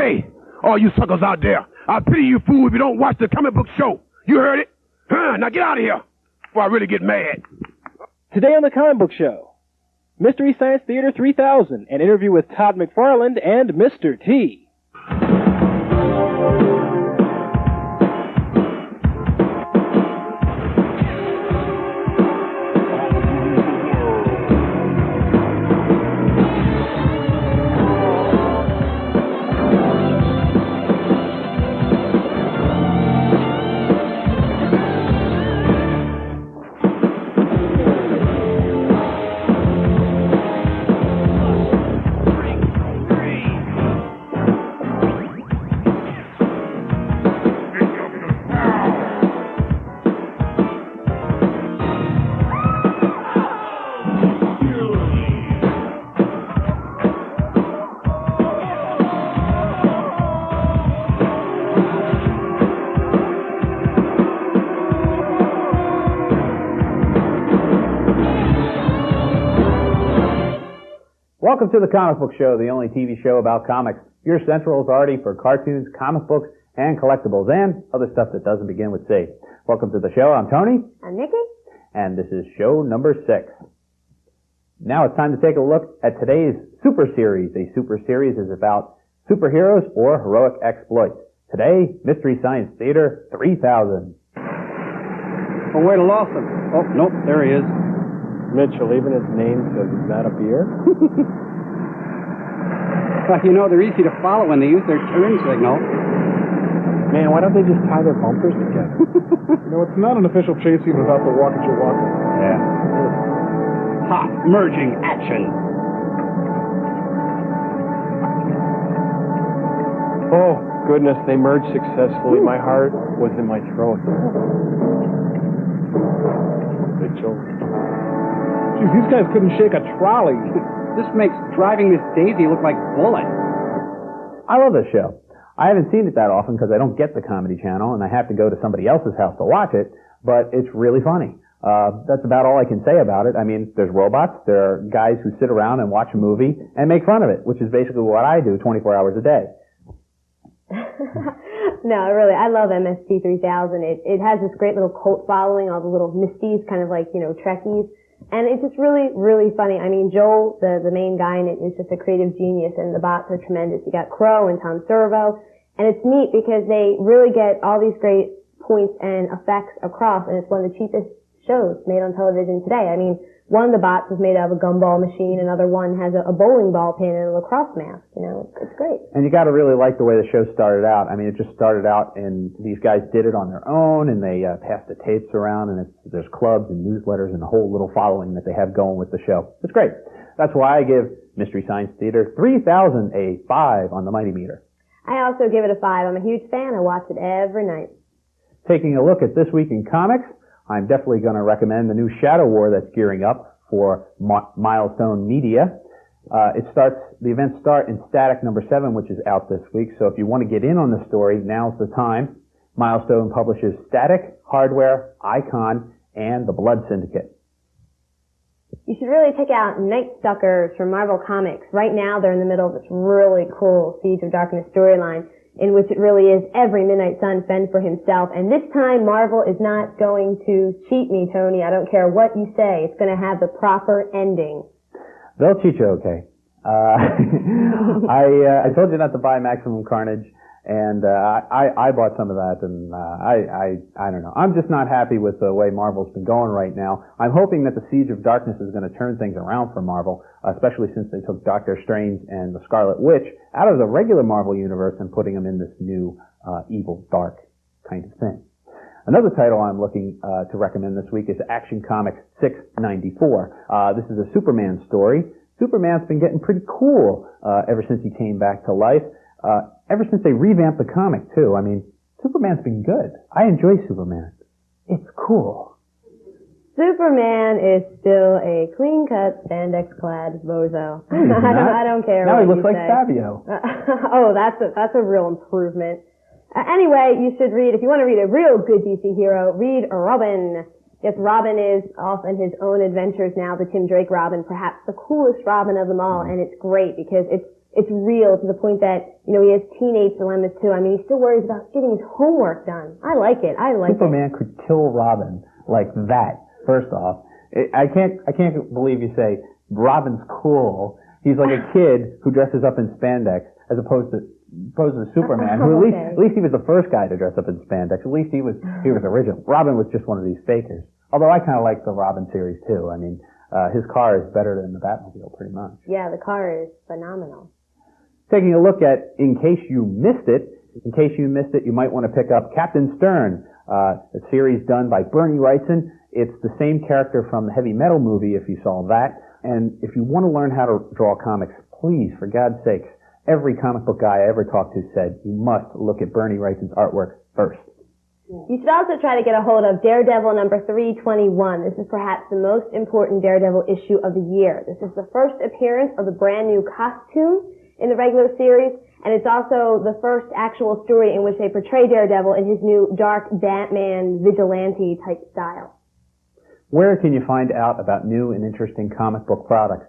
Hey, all you suckers out there, I pity you fool if you don't watch the comic book show. You heard it? Now get out of here before I really get mad. Today on the Comic Book Show, Mystery Science Theater 3000, an interview with Todd McFarlane and Mr. T. Welcome to the Comic Book Show, the only TV show about comics. Your central authority for cartoons, comic books, and collectibles, and other stuff that doesn't begin with C. Welcome to the show. I'm Tony. I'm Nikki. And this is show number 6. Now it's time to take a look at today's Super Series. A Super Series is about superheroes or heroic exploits. Today, Mystery Science Theater 3000. Oh, wait, I lost him. Oh, nope, there he is. Mitchell, even his name says he's not a beer. Well, you know, they're easy to follow when they use their turn signal. Man, why don't they just tie their bumpers together? You know, it's not an official chase scene without the walk at your walk. Yeah. Hot merging action. Oh, goodness, they merged successfully. My heart was in my throat. Mitchell. Geez, these guys couldn't shake a trolley. This makes driving this Daisy look like Bullet. I love this show. I haven't seen it that often because I don't get the Comedy Channel, and I have to go to somebody else's house to watch it, but it's really funny. That's about all I can say about it. I mean, there's robots, there are guys who sit around and watch a movie and make fun of it, which is basically what I do 24 hours a day. No, really, I love MST3K. It has this great little cult following, all the little Misties, kind of like, you know, Trekkies. And it's just really, really funny. I mean, Joel, the main guy in it, is just a creative genius, and the bots are tremendous. You got Crow and Tom Servo, and it's neat because they really get all these great points and effects across, and it's one of the cheapest shows made on television today. I mean, one of the bots is made out of a gumball machine, another one has a bowling ball pin and a lacrosse mask. You know, it's great. And you got to really like the way the show started out. I mean, it just started out, and these guys did it on their own, and they passed the tapes around, and there's clubs and newsletters and a whole little following that they have going with the show. It's great. That's why I give Mystery Science Theater 3000 a 5 on the Mighty Meter. I also give it a 5. I'm a huge fan. I watch it every night. Taking a look at This Week in Comics, I'm definitely going to recommend the new Shadow War that's gearing up for Milestone Media. The events start in Static number 7, which is out this week. So if you want to get in on the story, now's the time. Milestone publishes Static, Hardware, Icon, and the Blood Syndicate. You should really check out Night Stalkers from Marvel Comics. Right now, they're in the middle of this really cool Siege of Darkness storyline, in which it really is every Midnight Sun fend for himself. And this time, Marvel is not going to cheat me, Tony. I don't care what you say. It's going to have the proper ending. They'll cheat you okay. I told you not to buy Maximum Carnage, and I bought some of that, and I don't know. I'm just not happy with the way Marvel's been going right now. I'm hoping that the Siege of Darkness is going to turn things around for Marvel, especially since they took Doctor Strange and the Scarlet Witch out of the regular Marvel universe and putting them in this new evil, dark kind of thing. Another title I'm looking to recommend this week is Action Comics 694. This is a Superman story. Superman's been getting pretty cool ever since he came back to life. Ever since they revamped the comic, too. I mean, Superman's been good. I enjoy Superman. It's cool. Superman is still a clean-cut, spandex-clad bozo. I don't care now what he looks you like say. Fabio. Oh, that's a real improvement. Anyway, you should read, if you want to read a real good DC hero, read Robin. Yes, Robin is off on his own adventures now, the Tim Drake Robin, perhaps the coolest Robin of them all, and it's great because it's real to the point that, you know, he has teenage dilemmas too. I mean, he still worries about getting his homework done. I like it. Superman could kill Robin like that, first off. I can't believe you say Robin's cool. He's like a kid who dresses up in spandex as opposed to Superman, who at least he was the first guy to dress up in spandex. At least he was original. Robin was just one of these fakers. Although I kind of like the Robin series too. I mean, his car is better than the Batmobile, pretty much. Yeah, the car is phenomenal. Taking a look at, in case you missed it, you might want to pick up Captain Stern, a series done by Bernie Wrightson. It's the same character from the Heavy Metal movie, if you saw that. And if you want to learn how to draw comics, please, for God's sakes, every comic book guy I ever talked to said you must look at Bernie Wrightson's artwork first. You should also try to get a hold of Daredevil number 321. This is perhaps the most important Daredevil issue of the year. This is the first appearance of the brand new costume in the regular series, and it's also the first actual story in which they portray Daredevil in his new dark Batman vigilante type style. Where can you find out about new and interesting comic book products?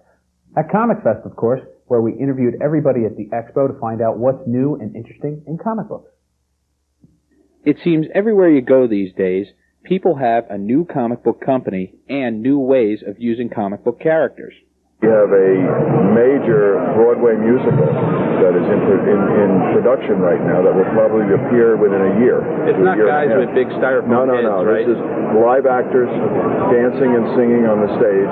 At Comic Fest, of course, where we interviewed everybody at the expo to find out what's new and interesting in comic books. It seems everywhere you go these days, people have a new comic book company and new ways of using comic book characters. We have a major Broadway musical that is in production right now that will probably appear within a year. It's not guys with big styrofoam heads, right? This is live actors dancing and singing on the stage.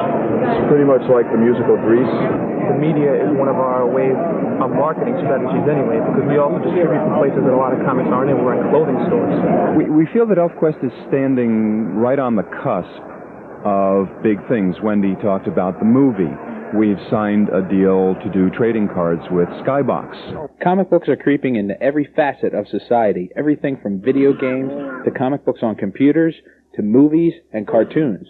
It's pretty much like the musical Grease. The media is one of our ways of marketing strategies anyway, because we also distribute from places that a lot of comics aren't in. We're in clothing stores. We feel that ElfQuest is standing right on the cusp of big things. Wendy talked about the movie. We've signed a deal to do trading cards with Skybox. Comic books are creeping into every facet of society, everything from video games to comic books on computers to movies and cartoons.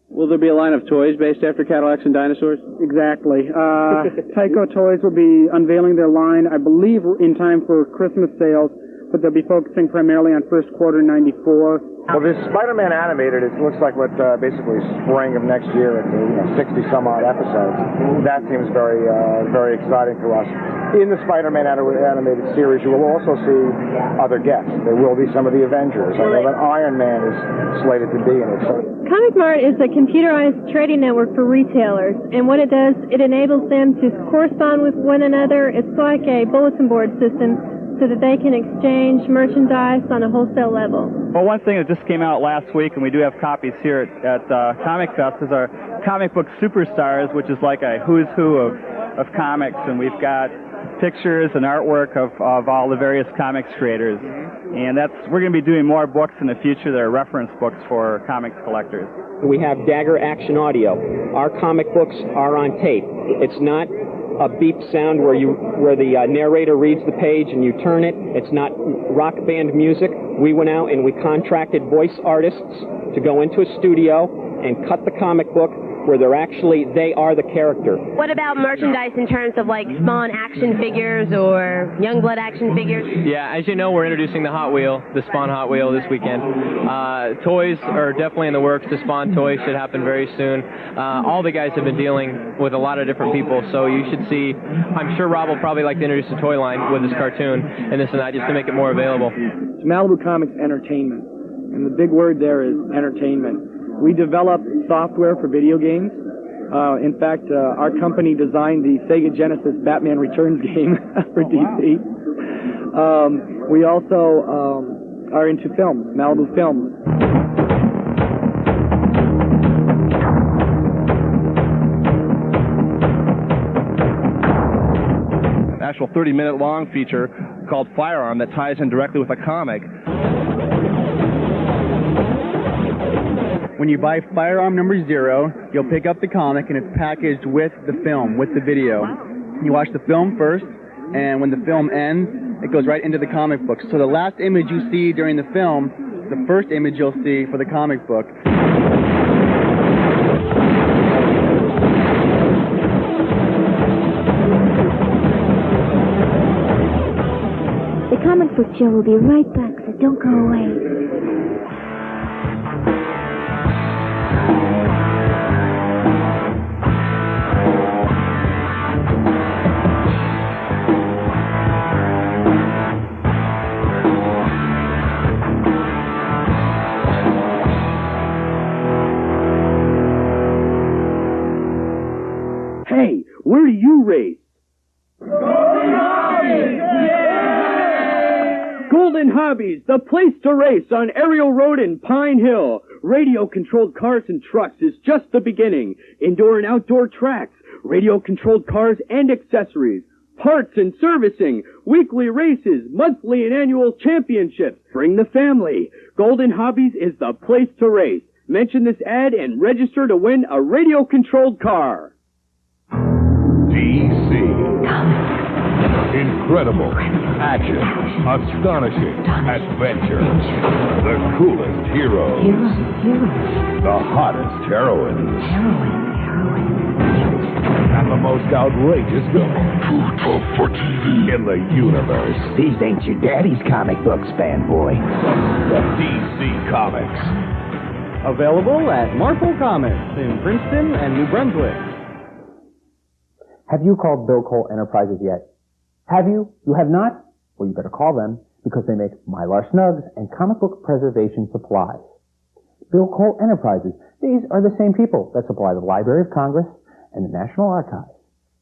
Will there be a line of toys based after Cadillacs and dinosaurs? Exactly. Tyco Toys will be unveiling their line, I believe, in time for Christmas sales, but they'll be focusing primarily on first quarter '94. Well, this Spider-Man animated, it looks like what basically spring of next year. It's 60-some-odd episodes. That seems very, very exciting to us. In the Spider-Man animated series, you will also see other guests. There will be some of the Avengers. I know that Iron Man is slated to be in it. So. Comic Mart is a computerized trading network for retailers, and what it does, it enables them to correspond with one another. It's like a bulletin board system, so that they can exchange merchandise on a wholesale level. Well, one thing that just came out last week, and we do have copies here at Comic Fest, is our Comic Book Superstars, which is like a who's who of comics, and we've got pictures and artwork of all the various comics creators. And we're going to be doing more books in the future that are reference books for comics collectors. We have Dagger Action Audio. Our comic books are on tape. It's not a beep sound where the narrator reads the page and you turn it. It's not rock band music. We went out and we contracted voice artists to go into a studio and cut the comic book where they are the character. What about merchandise in terms of like Spawn action figures or Youngblood action figures? Yeah, as you know, we're introducing the Spawn Hot Wheel this weekend. Toys are definitely in the works. The Spawn toys should happen very soon. All the guys have been dealing with a lot of different people, so you should see, I'm sure Rob will probably like to introduce a toy line with his cartoon and this and that just to make it more available. It's Malibu Comics Entertainment, and the big word there is entertainment. We develop software for video games. In fact, our company designed the Sega Genesis Batman Returns game for DC. We also are into films, Malibu Films. An actual 30-minute long feature called Firearm that ties in directly with a comic. When you buy Firearm number 0, you'll pick up the comic and it's packaged with the film, with the video. You watch the film first, and when the film ends, it goes right into the comic book. So the last image you see during the film, the first image you'll see for the comic book. The comic book show will be right back, so don't go away. to race. Golden Hobbies, the place to race on Ariel Road in Pine Hill. Radio-controlled cars and trucks is just the beginning. Indoor and outdoor tracks, radio-controlled cars and accessories, parts and servicing, weekly races, monthly and annual championships. Bring the family. Golden Hobbies is the place to race. Mention this ad and register to win a radio-controlled car. DC. Incredible. Action. Astonishing. Adventure. The coolest heroes. The hottest heroines. And the most outrageous villains. Too tough for TV. In the universe. These ain't your daddy's comic books, fanboy. The DC Comics. Available at Marvel Comics in Princeton and New Brunswick. Have you called Bill Cole Enterprises yet? Have you? You have not? Well, you better call them, because they make Mylar Snugs and comic book preservation supplies. Bill Cole Enterprises. These are the same people that supply the Library of Congress and the National Archives.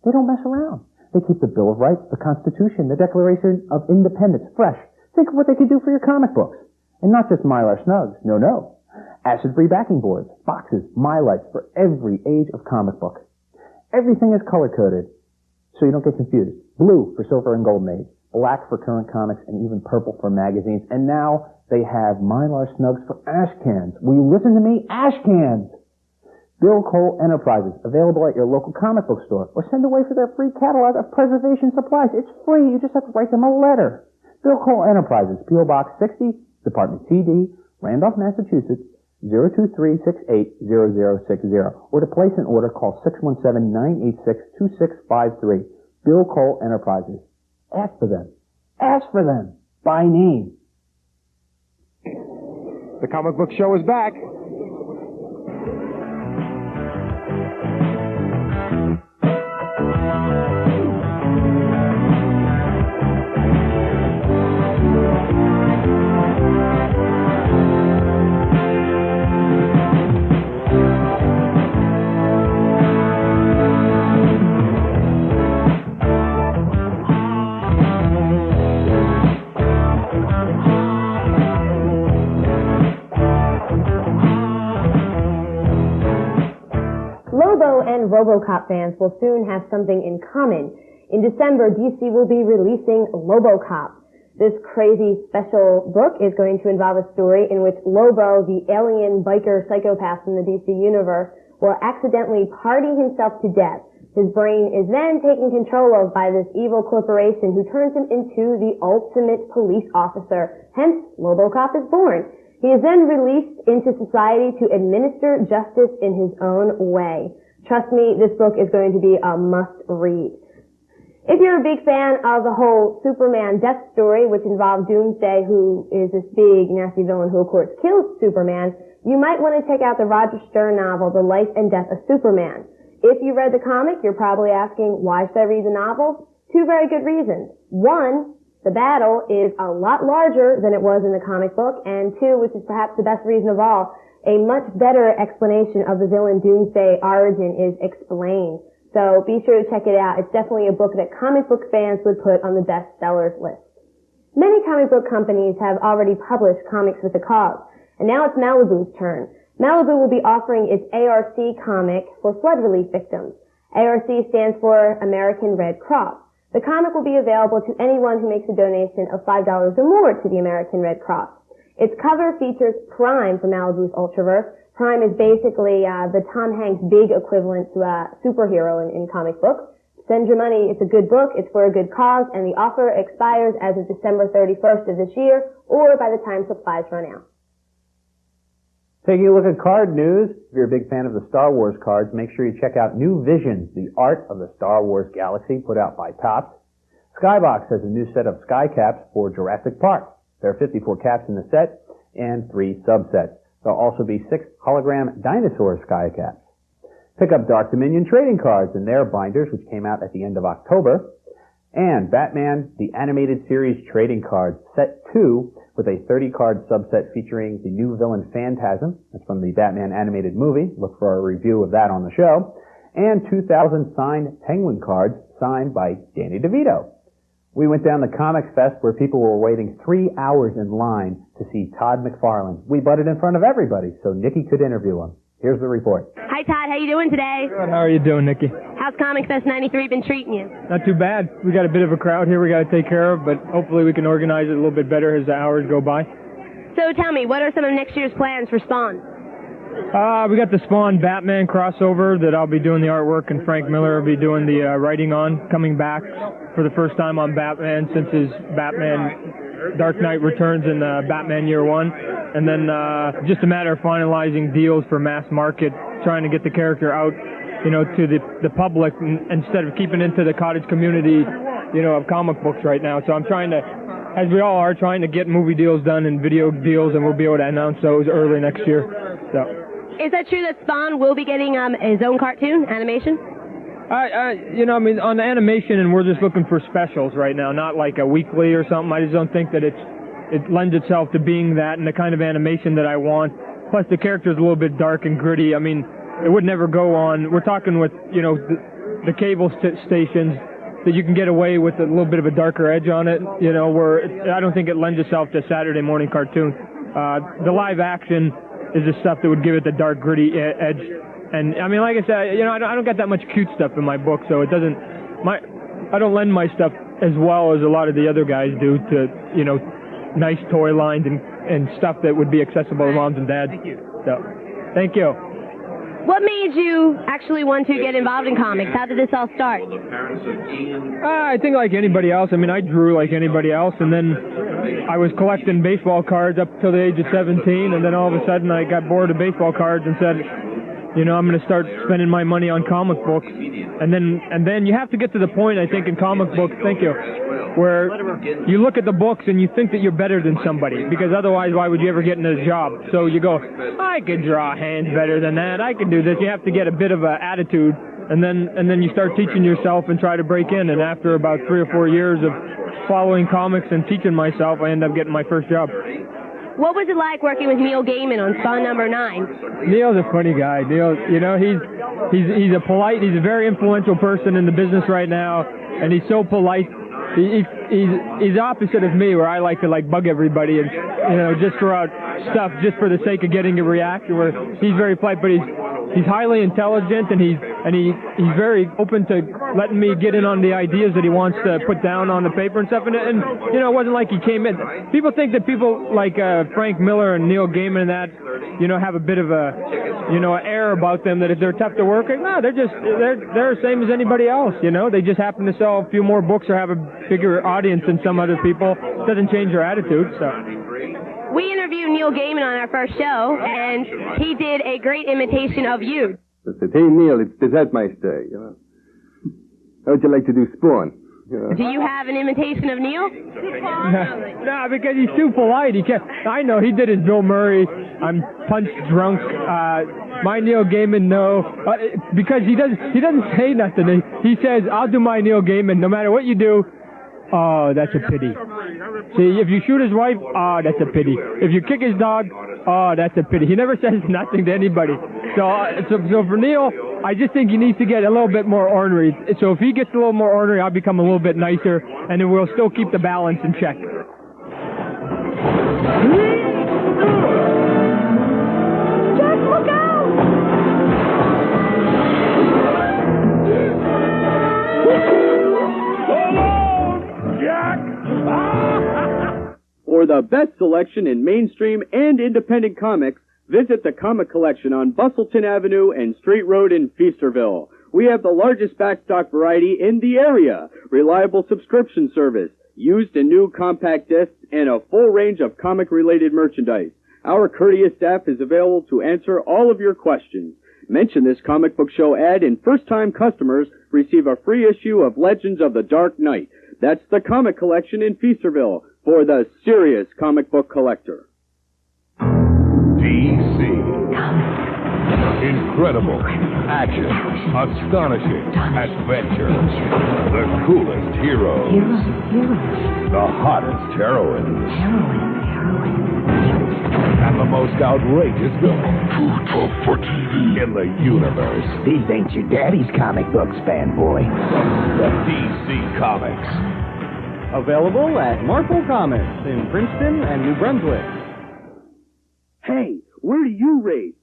They don't mess around. They keep the Bill of Rights, the Constitution, the Declaration of Independence fresh. Think of what they could do for your comic books. And not just Mylar Snugs. No. Acid-free backing boards, boxes, MyLights for every age of comic book. Everything is color-coded, so you don't get confused. Blue for Silver and Golden Age, black for current comics, and even purple for magazines. And now they have Mylar Snugs for ash cans. Will you listen to me? Ash cans! Bill Cole Enterprises, available at your local comic book store, or send away for their free catalog of preservation supplies. It's free. You just have to write them a letter. Bill Cole Enterprises, P.O. Box 60, Department CD, Randolph, Massachusetts, 023680060. Or to place an order, call 617-986-2653. Bill Cole Enterprises. Ask for them. Ask for them. By name. The comic book show is back. And RoboCop fans will soon have something in common. In December, DC will be releasing RoboCop. This crazy special book is going to involve a story in which Lobo, the alien biker psychopath from the DC universe, will accidentally party himself to death. His brain is then taken control of by this evil corporation who turns him into the ultimate police officer. Hence, RoboCop is born. He is then released into society to administer justice in his own way. Trust me, this book is going to be a must-read. If you're a big fan of the whole Superman death story, which involved Doomsday, who is this big, nasty villain who, of course, kills Superman, you might want to check out the Roger Stern novel, The Life and Death of Superman. If you read the comic, you're probably asking, why should I read the novel? Two very good reasons. One, the battle is a lot larger than it was in the comic book, and two, which is perhaps the best reason of all, a much better explanation of the villain Doomsday origin is explained. So be sure to check it out. It's definitely a book that comic book fans would put on the bestsellers list. Many comic book companies have already published comics with a cause, and now it's Malibu's turn. Malibu will be offering its ARC comic for flood relief victims. ARC stands for American Red Cross. The comic will be available to anyone who makes a donation of $5 or more to the American Red Cross. Its cover features Prime from Malibu's Ultraverse. Prime is basically the Tom Hanks big equivalent to a superhero in comic books. Send your money. It's a good book. It's for a good cause. And the offer expires as of December 31st of this year or by the time supplies run out. Taking a look at card news. If you're a big fan of the Star Wars cards, make sure you check out New Visions, the Art of the Star Wars Galaxy, put out by Topps. Skybox has a new set of sky caps for Jurassic Park. There are 54 caps in the set and 3 subsets. There'll also be 6 hologram dinosaur sky caps. Pick up Dark Dominion trading cards and their binders, which came out at the end of October. And Batman, the Animated Series trading cards, set 2, with a 30-card subset featuring the new villain Phantasm. That's from the Batman animated movie. Look for a review of that on the show. and 2,000 signed Penguin cards signed by Danny DeVito. We went down to Comic Fest where people were waiting 3 hours in line to see Todd McFarlane. We butted in front of everybody so Nikki could interview him. Here's the report. Hi, Todd. How you doing today? Good. How are you doing, Nikki? How's Comic Fest 93 been treating you? Not too bad. We got a bit of a crowd here we got to take care of, but hopefully we can organize it a little bit better as the hours go by. So tell me, what are some of next year's plans for Spawn? We got the Spawn Batman crossover that I'll be doing the artwork, and Frank Miller will be doing the writing on, coming back for the first time on Batman since his Batman Dark Knight Returns in Batman Year 1. And then just a matter of finalizing deals for mass market, trying to get the character out, to the public instead of keeping it to the cottage community, of comic books right now. So I'm trying to, as we all are, trying to get movie deals done and video deals, and we'll be able to announce those early next year. So. Is that true that Spawn will be getting his own cartoon animation? On the animation, and we're just looking for specials right now, not like a weekly or something. I just don't think that it lends itself to being that and the kind of animation that I want. Plus, the character's a little bit dark and gritty. I mean, it would never go on. We're talking with, the cable stations that you can get away with a little bit of a darker edge on it, where I don't think it lends itself to Saturday morning cartoon. The live action is the stuff that would give it the dark, gritty edge. And, I mean, like I said, I don't got that much cute stuff in my book, so it doesn't, I don't lend my stuff as well as a lot of the other guys do to, nice toy lines and stuff that would be accessible to moms and dads. So, thank you. What made you actually want to get involved in comics? How did this all start? I think like anybody else. I mean, I drew like anybody else, and then I was collecting baseball cards up till the age of 17, and then all of a sudden I got bored of baseball cards and said, I'm going to start spending my money on comic books. And then you have to get to the point, I think, in comic books, where you look at the books and you think that you're better than somebody, because otherwise why would you ever get into a job? So you go, I can draw hands better than that, I can do this. You have to get a bit of an attitude, and then you start teaching yourself and try to break in, and after about 3 or 4 years of following comics and teaching myself, I end up getting my first job. What was it like working with Neil Gaiman on Spawn #9? Neil's a funny guy. Neil, he's a very influential person in the business right now, and he's so polite. He's opposite of me, where I like to bug everybody and just throw out stuff just for the sake of getting a reaction. Where he's very polite, but he's highly intelligent, and he's very open to letting me get in on the ideas that he wants to put down on the paper and stuff. And it wasn't like he came in. People think that people like Frank Miller and Neil Gaiman and that have a bit of a air about them, that if they're tough to work with. No, they're the same as anybody else. They just happen to sell a few more books or have a bigger audience than some other people. It doesn't change their attitude. So. We interviewed Neil Gaiman on our first show, and he did a great imitation of you. I said, hey, Neil, it's Desertmeister, How would you like to do Spawn? Do you have an imitation of Neil? No, because he's too polite. I know, he did his Bill Murray, I'm punch drunk, my Neil Gaiman, no. Because he doesn't say nothing. He says, I'll do my Neil Gaiman, no matter what you do. Oh, that's a pity. See, if you shoot his wife, oh, that's a pity. If you kick his dog, oh, that's a pity. He never says nothing to anybody. So for Neil, I just think he needs to get a little bit more ornery. So if he gets a little more ornery, I'll become a little bit nicer, and then we'll still keep the balance in check. Jack, look out! For the best selection in mainstream and independent comics, visit the Comic Collection on Bustleton Avenue and Street Road in Feasterville. We have the largest backstock variety in the area, reliable subscription service, used and new compact discs, and a full range of comic-related merchandise. Our courteous staff is available to answer all of your questions. Mention this comic book show ad, and first-time customers receive a free issue of Legends of the Dark Knight. That's the Comic Collection in Feasterville for the serious comic book collector. DC. Incredible. Action. Astonishing. Adventure. The coolest heroes. The hottest heroines. And the most outrageous villains. Too tough for TV. In the universe. These ain't your daddy's comic books, fanboy. The DC Comics. Available at Marvel Comics in Princeton and New Brunswick. Hey, where do you race?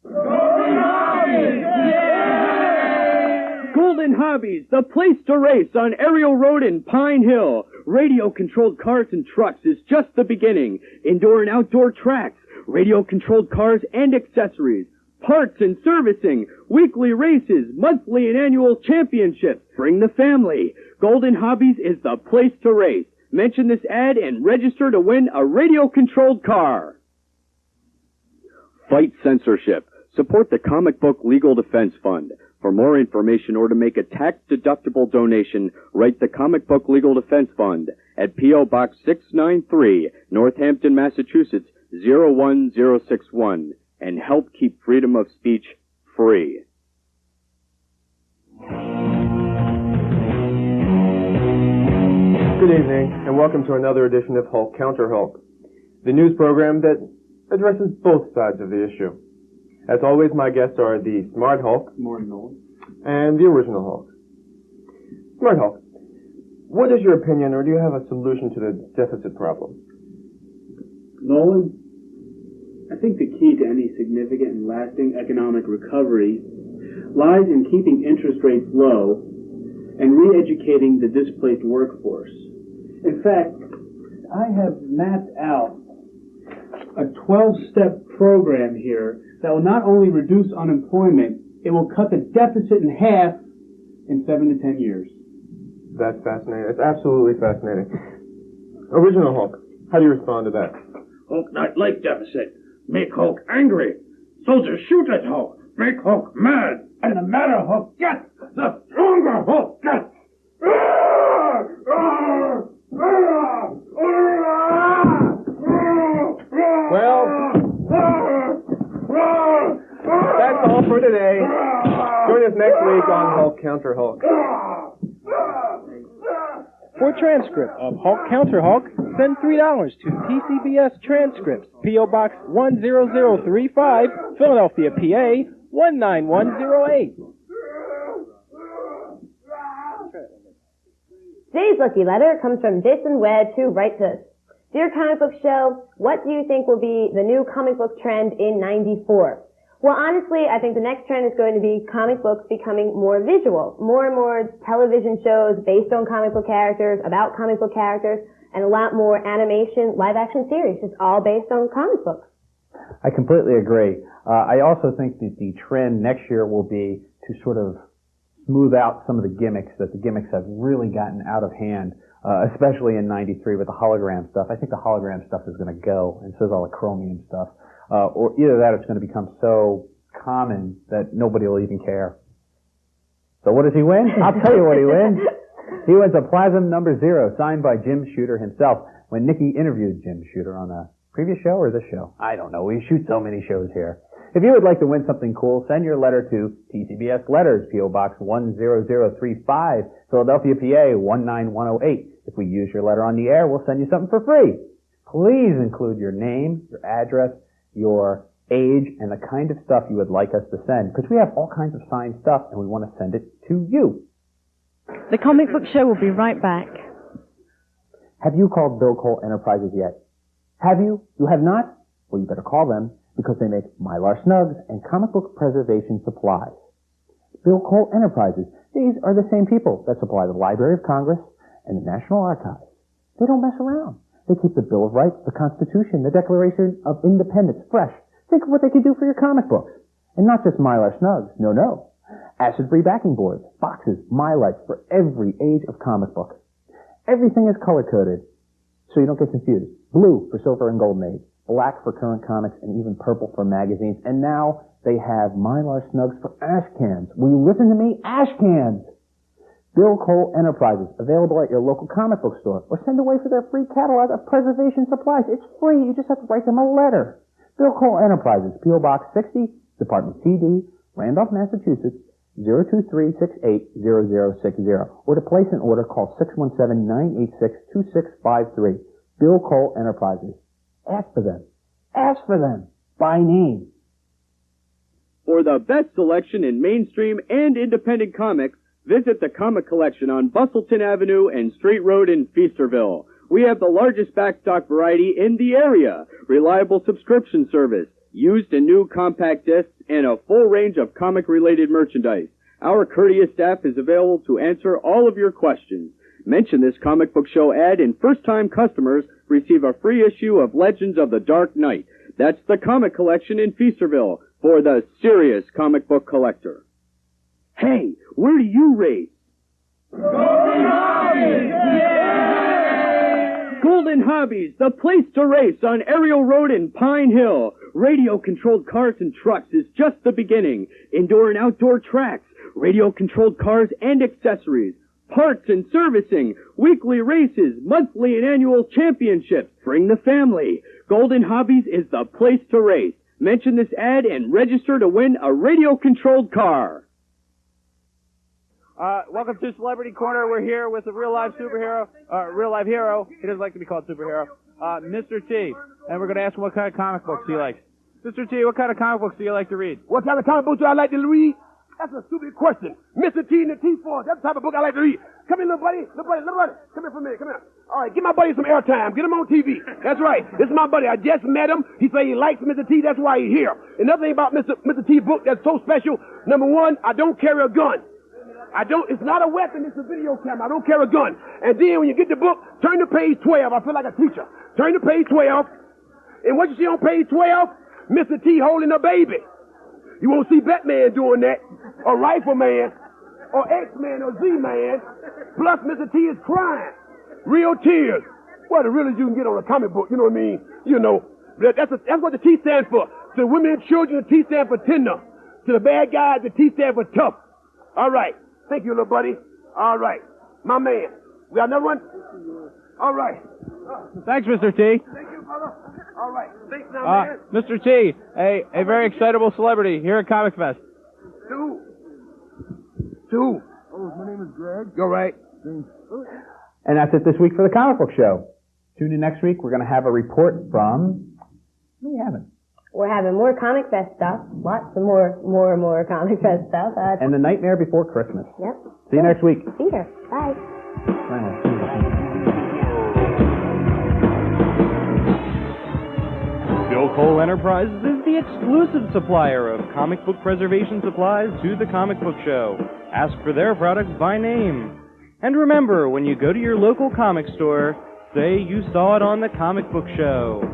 Golden Hobbies! Golden Hobbies, the place to race on Ariel Road in Pine Hill. Radio-controlled cars and trucks is just the beginning. Indoor and outdoor tracks, radio-controlled cars and accessories, parts and servicing, weekly races, monthly and annual championships. Bring the family. Golden Hobbies is the place to race. Mention this ad and register to win a radio-controlled car. Fight censorship. Support the Comic Book Legal Defense Fund. For more information or to make a tax-deductible donation, write the Comic Book Legal Defense Fund at P.O. Box 693, Northampton, Massachusetts, 01061, and help keep freedom of speech free. Good evening, and welcome to another edition of Hulk Counter Hulk, the news program that addresses both sides of the issue. As always, my guests are the Smart Hulk and the Original Hulk. Smart Hulk, what is your opinion, or do you have a solution to the deficit problem? Nolan, I think the key to any significant and lasting economic recovery lies in keeping interest rates low and re-educating the displaced workforce. In fact, I have mapped out a 12-step program here that will not only reduce unemployment, it will cut the deficit in half in 7 to 10 years. That's fascinating. It's absolutely fascinating. Original Hulk, how do you respond to that? Hulk not like deficit. Make Hulk angry. Soldiers shoot at Hulk. Make Hulk mad. And the madder Hulk gets, the stronger Hulk gets. Well, that's all for today. Join us next week on Hulk Counter Hulk. For a transcript of Hulk Counter Hulk, send $3 to TCBS Transcripts, P.O. Box 10035, Philadelphia, PA 19108. Today's lucky letter comes from Jason Wedd, who writes us, Dear Comic Book Show, what do you think will be the new comic book trend in '94? Well, honestly, I think the next trend is going to be comic books becoming more visual. More and more television shows based on comic book characters, about comic book characters, and a lot more animation, live-action series, just all based on comic books. I completely agree. I also think that the trend next year will be to sort of smooth out some of the gimmicks, that the gimmicks have really gotten out of hand, especially in '93 with the hologram stuff. I think the hologram stuff is going to go, and so is all the chromium stuff. Or either that, it's going to become so common that nobody will even care. So what does he win? I'll tell you what he wins. He wins a Plasm number 0, signed by Jim Shooter himself. When Nikki interviewed Jim Shooter on a previous show or this show, I don't know. We shoot so many shows here. If you would like to win something cool, send your letter to TCBS Letters, P.O. Box 10035, Philadelphia, PA 19108. If we use your letter on the air, we'll send you something for free. Please include your name, your address, your age, and the kind of stuff you would like us to send, because we have all kinds of signed stuff, and we want to send it to you. The Comic Book Show will be right back. Have you called Bill Cole Enterprises yet? Have you? You have not? Well, you better call them, because they make Mylar Snugs and comic book preservation supplies. Bill Cole Enterprises. These are the same people that supply the Library of Congress and the National Archives. They don't mess around. They keep the Bill of Rights, the Constitution, the Declaration of Independence fresh. Think of what they could do for your comic books. And not just Mylar Snugs. No, no. Acid-free backing boards, boxes, Mylights for every age of comic book. Everything is color-coded, so you don't get confused. Blue for Silver and Golden Age, black for current comics, and even purple for magazines. And now they have Mylar Snugs for ash cans. Will you listen to me? Ash cans! Bill Cole Enterprises, available at your local comic book store, or send away for their free catalog of preservation supplies. It's free. You just have to write them a letter. Bill Cole Enterprises, P.O. Box 60, Department CD, Randolph, Massachusetts, 023680060. Or to place an order, call 617-986-2653. Bill Cole Enterprises. Ask for them. Ask for them. By name. For the best selection in mainstream and independent comics, visit the Comic Collection on Bustleton Avenue and Straight Road in Feasterville. We have the largest backstock variety in the area, reliable subscription service, used and new compact discs, and a full range of comic-related merchandise. Our courteous staff is available to answer all of your questions. Mention this comic book show ad and first-time customers receive a free issue of Legends of the Dark Knight. That's the Comic Collection in Feasterville for the serious comic book collector. Hey, where do you race? Golden Hobbies! Yeah! Golden Hobbies, the place to race on Ariel Road in Pine Hill. Radio-controlled cars and trucks is just the beginning. Indoor and outdoor tracks, radio-controlled cars and accessories, parts and servicing, weekly races, monthly and annual championships. Bring the family. Golden Hobbies is the place to race. Mention this ad and register to win a radio-controlled car. Welcome to Celebrity Corner. We're here with a real-life superhero, real-life hero. He doesn't like to be called superhero. Mr. T. And we're going to ask him what kind of comic books he likes. Mr. T, what kind of comic books do you like to read? What type of comic books do I like to read? That's a stupid question. Mr. T and the T-Force, that's the type of book I like to read. Come here, little buddy. Little buddy. Come here for a minute. Come here. All right, give my buddy some airtime. Get him on TV. That's right. This is my buddy. I just met him. He said he likes Mr. T. That's why he's here. Another thing about Mr. T book that's so special, number one, I don't carry a gun. It's not a weapon, it's a video camera. I don't carry a gun. And then when you get the book, turn to page 12. I feel like a teacher. Turn to page 12. And what you see on page 12? Mr. T holding a baby. You won't see Batman doing that, or Rifleman, or X-Man, or Z-Man. Plus, Mr. T is crying. Real tears. Well, the realest you can get on a comic book, you know what I mean? You know, that's what the T stands for. To women and children, the T stands for tender. To the bad guys, the T stands for tough. All right. Thank you, little buddy. All right. My man. We got another one? All right. Thanks, Mr. T. Thank you, brother. All right. Thanks now, man. Mr. T, a very excitable celebrity here at Comic Fest. Two. Oh, my name is Greg. Go right. And that's it this week for the comic book show. Tune in next week. We're going to have a report from... What are we having? We're having more Comic Fest stuff. Lots of more Comic Fest stuff. And The Nightmare Before Christmas. Yep. See you next week. See you. Bye. Bill Cole Enterprises is the exclusive supplier of comic book preservation supplies to the Comic Book Show. Ask for their products by name. And remember, when you go to your local comic store, say you saw it on the Comic Book Show.